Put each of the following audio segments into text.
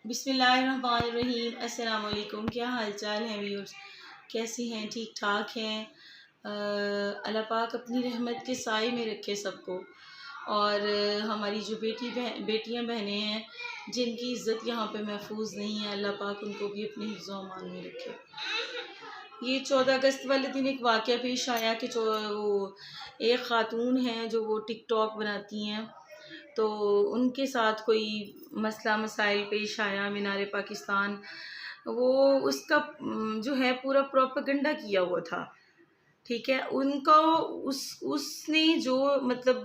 बिस्मिल्लाहिर्रहमानिर्रहीम। अस्सलाम वालेकुम। क्या हाल चाल है व्यूअर्स, कैसी हैं? ठीक ठाक हैं। अल्लाह पाक अपनी रहमत के साए में रखे सबको। और हमारी जो बेटियां बहनें हैं जिनकी इज़्ज़त यहाँ पे महफूज नहीं है, अल्लाह पाक उनको भी अपने हिफ्ज़ व अमान में रखे। ये 14 अगस्त वाले दिन एक वाक़या पेश आया कि जो वो एक ख़ातून हैं जो वो टिकटॉक बनाती हैं, तो उनके साथ कोई मसला मसाइल पेश आया। मीनार पाकिस्तान वो उसका जो है पूरा प्रोपेगेंडा किया हुआ था। ठीक है, उनको उसने जो मतलब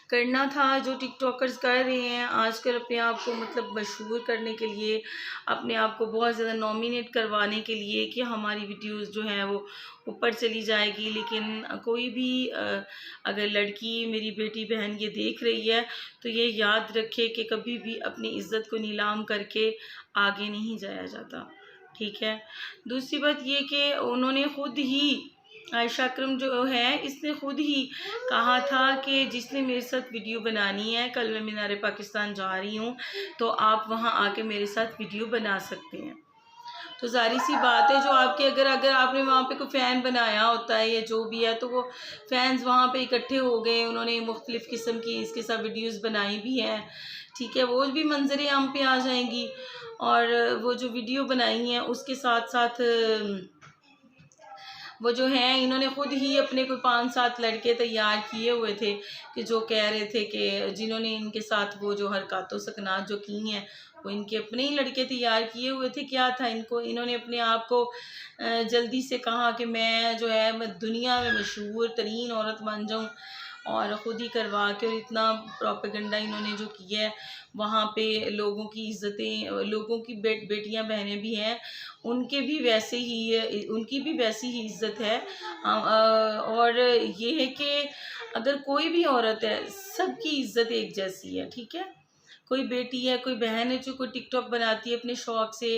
करना था, जो टिकटॉकर्स कर रहे हैं आजकल अपने आप को मतलब मशहूर करने के लिए, अपने आप को बहुत ज़्यादा नॉमिनेट करवाने के लिए कि हमारी वीडियोस जो हैं वो ऊपर चली जाएगी। लेकिन कोई भी अगर लड़की, मेरी बेटी बहन ये देख रही है तो ये याद रखे कि कभी भी अपनी इज़्ज़त को नीलाम करके आगे नहीं जाया जाता। ठीक है, दूसरी बात ये कि उन्होंने ख़ुद ही आयशा अकरम जो है, इसने ख़ुद ही कहा था कि जिसने मेरे साथ वीडियो बनानी है, कल मैं मीनार पाकिस्तान जा रही हूँ तो आप वहाँ आके मेरे साथ वीडियो बना सकते हैं। तो ज़ाहिर सी बात है, जो आपके अगर आपने वहाँ पे कोई फ़ैन बनाया होता है या जो भी है, तो वो फ़ैन्स वहाँ पे इकट्ठे हो गए, उन्होंने मुख्तलिफ़ किस्म की इसके साथ वीडियोज़ बनाई भी हैं। ठीक है, वो भी मंजरे आम पे आ जाएंगी। और वो जो वीडियो बनाई हैं उसके साथ साथ वो जो हैं, इन्होंने ख़ुद ही अपने कोई 5-7 लड़के तैयार किए हुए थे कि जो कह रहे थे कि जिन्होंने इनके साथ वो जो हरकत सकनात जो की हैं वो इनके अपने ही लड़के तैयार किए हुए थे। क्या था, इन्होंने अपने आप को जल्दी से कहा कि मैं जो है मैं दुनिया में मशहूर तरीन औरत बन जाऊँ, और ख़ुद ही करवा के, और इतना प्रोपेगेंडा इन्होंने जो किया है वहाँ पे लोगों की इज़्ज़तें, लोगों की बेटियां बहनें भी हैं, उनकी भी वैसी ही इज़्ज़त है। और ये है कि अगर कोई भी औरत है, सबकी इज़्ज़त एक जैसी है। ठीक है, कोई बेटी है, कोई बहन है जो कोई टिकटॉक बनाती है अपने शौक़ से,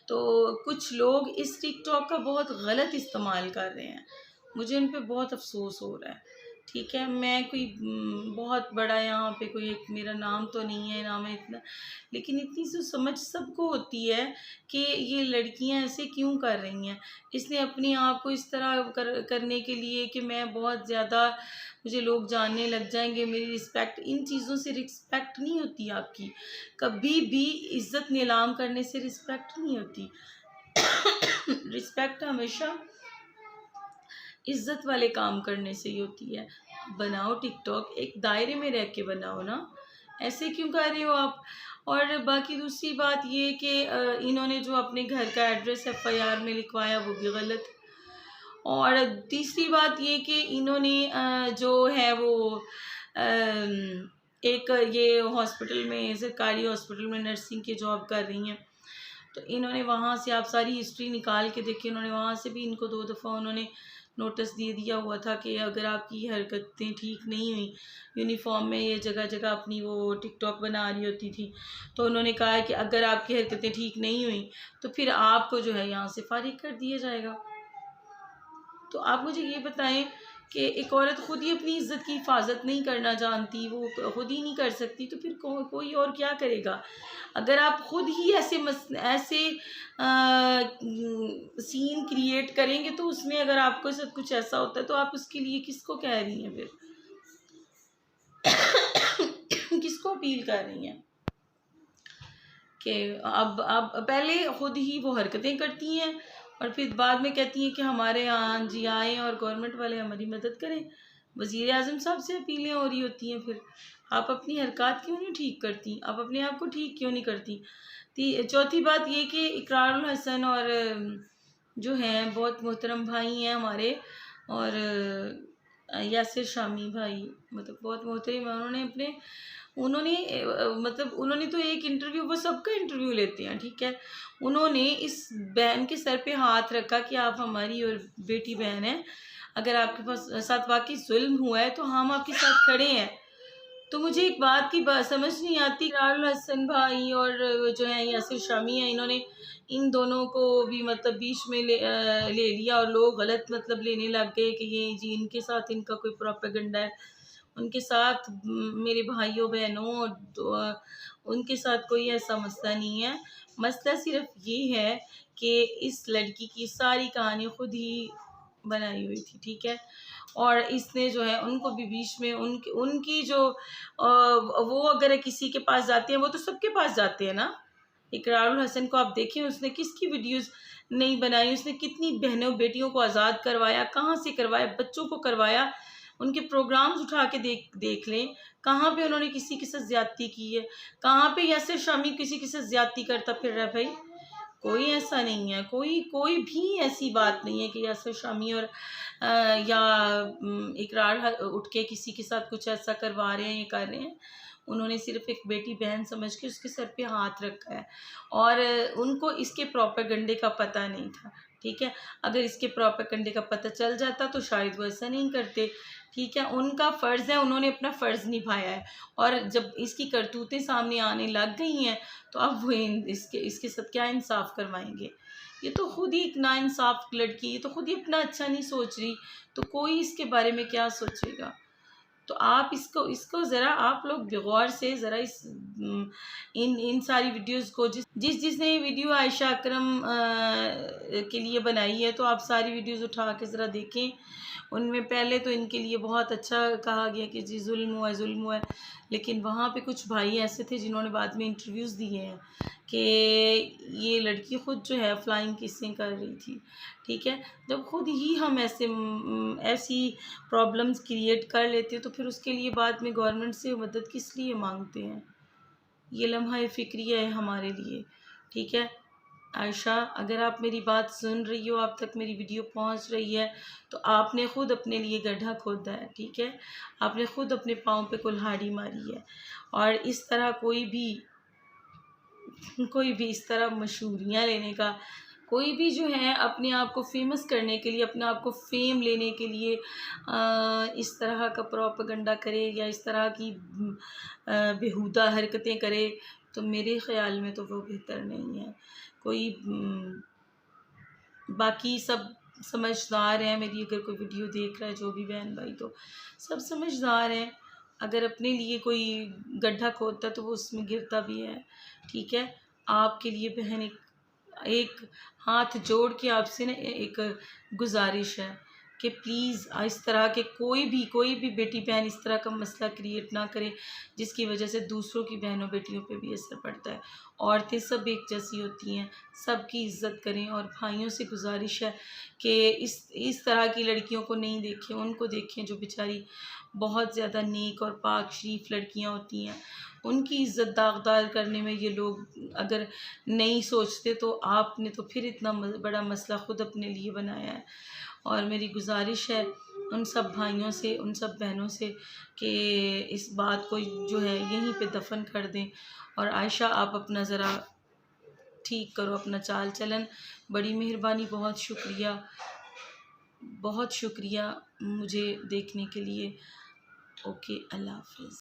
तो कुछ लोग इस टिकटॉक का बहुत गलत इस्तेमाल कर रहे हैं। मुझे उन पे बहुत अफ़सोस हो रहा है। ठीक है, मैं कोई बहुत बड़ा यहाँ पे कोई एक मेरा नाम तो नहीं है, नाम है इतना, लेकिन इतनी सी समझ सबको होती है कि ये लड़कियाँ ऐसे क्यों कर रही हैं। इसने अपने आप को इस तरह करने के लिए कि मैं बहुत ज़्यादा, मुझे लोग जानने लग जाएंगे, मेरी रिस्पेक्ट, इन चीज़ों से रिस्पेक्ट नहीं होती आपकी। कभी भी इज़्ज़त नीलाम करने से रिस्पेक्ट नहीं होती। रिस्पेक्ट हमेशा इज़्ज़त वाले काम करने से ही होती है। बनाओ टिकटॉक, एक दायरे में रह के बनाओ ना, ऐसे क्यों कर रहे हो आप? और बाकी दूसरी बात ये कि इन्होंने जो अपने घर का एड्रेस FIR में लिखवाया वो भी गलत। और तीसरी बात ये कि इन्होंने जो है वो एक ये हॉस्पिटल में, सरकारी हॉस्पिटल में नर्सिंग की जॉब कर रही हैं, तो इन्होंने वहाँ से, आप सारी हिस्ट्री निकाल के देखिए, उन्होंने वहाँ से भी इनको 2 दफ़ा उन्होंने नोटिस दे दिया हुआ था कि अगर आपकी हरकतें ठीक नहीं हुई, यूनिफॉर्म में ये जगह जगह अपनी वो टिकटॉक बना रही होती थी, तो उन्होंने कहा है कि अगर आपकी हरकतें ठीक नहीं हुई तो फिर आपको जो है यहाँ से फारिग कर दिया जाएगा। तो आप मुझे ये बताएं कि एक औरत खुद ही अपनी इज़्ज़त की हिफाजत नहीं करना जानती, वो खुद ही नहीं कर सकती, तो फिर कोई और क्या करेगा? अगर आप खुद ही ऐसे सीन क्रिएट करेंगे तो उसमें अगर आपके साथ कुछ ऐसा होता है तो आप उसके लिए किसको कह रही हैं फिर? किसको अपील कर रही हैं? कि अब पहले खुद ही वो हरकतें करती हैं और फिर बाद में कहती हैं कि हमारे यहाँ जी आएँ और गवर्नमेंट वाले हमारी मदद करें। वज़ीर आज़म साहब से अपीलें हो रही होती हैं फिर। आप अपनी हरकत क्यों नहीं ठीक करती? आप अपने आप को ठीक क्यों नहीं करती? चौथी बात ये कि इकरारुल हसन और जो हैं बहुत मोहतरम भाई हैं हमारे, और यासिर शामी भाई, मतलब बहुत मोहतरम है। उन्होंने तो एक इंटरव्यू, वो सबका इंटरव्यू लेते हैं, ठीक है। उन्होंने इस बहन के सर पे हाथ रखा कि आप हमारी और बेटी बहन हैं, अगर आपके पास साथ वाकई जुल्म हुआ है तो हम आपके साथ खड़े हैं। तो मुझे एक बात की समझ नहीं आती, इकरारुल हसन भाई और जो है यासिर शामी हैं, इन्होंने इन दोनों को भी मतलब बीच में ले लिया और लोग गलत मतलब लेने लग गए कि ये जी इनके साथ इनका कोई प्रोपेगेंडा है। उनके साथ मेरे भाइयों बहनों उनके साथ कोई ऐसा मसला नहीं है। मसला सिर्फ ये है कि इस लड़की की सारी कहानी खुद ही बनाई हुई थी, ठीक है। और इसने जो है उनको भी बीच में उनकी उनकी जो वो अगर किसी के पास जाते हैं, वो तो सबके पास जाते हैं ना। इकरारुल हसन को आप देखें, उसने किसकी वीडियोस नहीं बनाई, उसने कितनी बहनों बेटियों को आज़ाद करवाया, कहाँ से करवाया, बच्चों को करवाया। उनके प्रोग्राम्स उठा के देख देख लें, कहाँ पे उन्होंने किसी के साथ ज्यादती की है, कहाँ पे यासिर शामी किसी के साथ ज्यादती करता फिर रहा है। भाई कोई ऐसा नहीं है, कोई कोई भी ऐसी बात नहीं है कि यासिर शामी और या इकरार उठ के किसी के साथ कुछ ऐसा करवा रहे हैं, ये कर रहे हैं। उन्होंने सिर्फ एक बेटी बहन समझ के उसके सर पे हाथ रखा है, और उनको इसके प्रोपेगेंडे का पता नहीं था, ठीक है। अगर इसके प्रोपेगेंडे का पता चल जाता तो शायद वो ऐसा नहीं करते, ठीक है। उनका फ़र्ज़ है, उन्होंने अपना फ़र्ज़ निभाया है, और जब इसकी करतूतें सामने आने लग गई हैं तो अब वो इसके साथ क्या इंसाफ करवाएंगे। ये तो खुद ही एक नाइंसाफ़ लड़की, ये तो खुद ही अपना अच्छा नहीं सोच रही, तो कोई इसके बारे में क्या सोचेगा। तो आप इसको इसको ज़रा आप लोग गौर से ज़रा इस इन सारी वीडियोस को जिसने ये वीडियो आयशा अकरम के लिए बनाई है, तो आप सारी वीडियोस उठा के ज़रा देखें। उनमें पहले तो इनके लिए बहुत अच्छा कहा गया कि जी जुल्म हुआ है, लेकिन वहाँ पे कुछ भाई ऐसे थे जिन्होंने बाद में इंटरव्यूज़ दिए हैं कि ये लड़की ख़ुद जो है फ्लाइंग किसें कर रही थी, ठीक है। जब खुद ही हम ऐसी प्रॉब्लम्स क्रिएट कर लेते हैं तो फिर उसके लिए बाद में गवर्नमेंट से मदद किस लिए मांगते हैं। ये लम्हा फ़िक्रिया है हमारे लिए, ठीक है। आयशा, अगर आप मेरी बात सुन रही हो, आप तक मेरी वीडियो पहुंच रही है, तो आपने ख़ुद अपने लिए गड्ढा खोदा है, ठीक है। आपने ख़ुद अपने पाँव पे कुल्हाड़ी मारी है, और इस तरह कोई भी इस तरह मशहूरियाँ लेने का, कोई भी जो है अपने आप को फेमस करने के लिए, अपने आप को फेम लेने के लिए इस तरह का प्रोपेगेंडा करे या इस तरह की बेहुदा हरकतें करे, तो मेरे ख़्याल में तो वो बेहतर नहीं है। कोई बाकी सब समझदार हैं, मेरी अगर कोई वीडियो देख रहा है जो भी बहन भाई, तो सब समझदार हैं। अगर अपने लिए कोई गड्ढा खोदता तो वो उसमें गिरता भी है, ठीक है। आपके लिए बहन एक हाथ जोड़ के आपसे ना एक गुजारिश है कि प्लीज़ इस तरह के कोई भी बेटी बहन इस तरह का मसला क्रिएट ना करे जिसकी वजह से दूसरों की बहनों बेटियों पे भी असर पड़ता है। औरतें सब एक जैसी होती हैं, सबकी इज़्ज़त करें, और भाइयों से गुजारिश है कि इस तरह की लड़कियों को नहीं देखें, उनको देखें जो बेचारी बहुत ज़्यादा नेक और पाक शरीफ लड़कियां होती हैं। उनकी इज़्ज़त दागदार करने में ये लोग अगर नहीं सोचते तो आपने तो फिर इतना बड़ा मसला ख़ुद अपने लिए बनाया है। और मेरी गुजारिश है उन सब भाइयों से, उन सब बहनों से कि इस बात को जो है यहीं पे दफन कर दें। और आयशा, आप अपना ज़रा ठीक करो अपना चाल चलन। बड़ी मेहरबानी, बहुत शुक्रिया मुझे देखने के लिए। ओके, अल्लाह हाफ़िज़।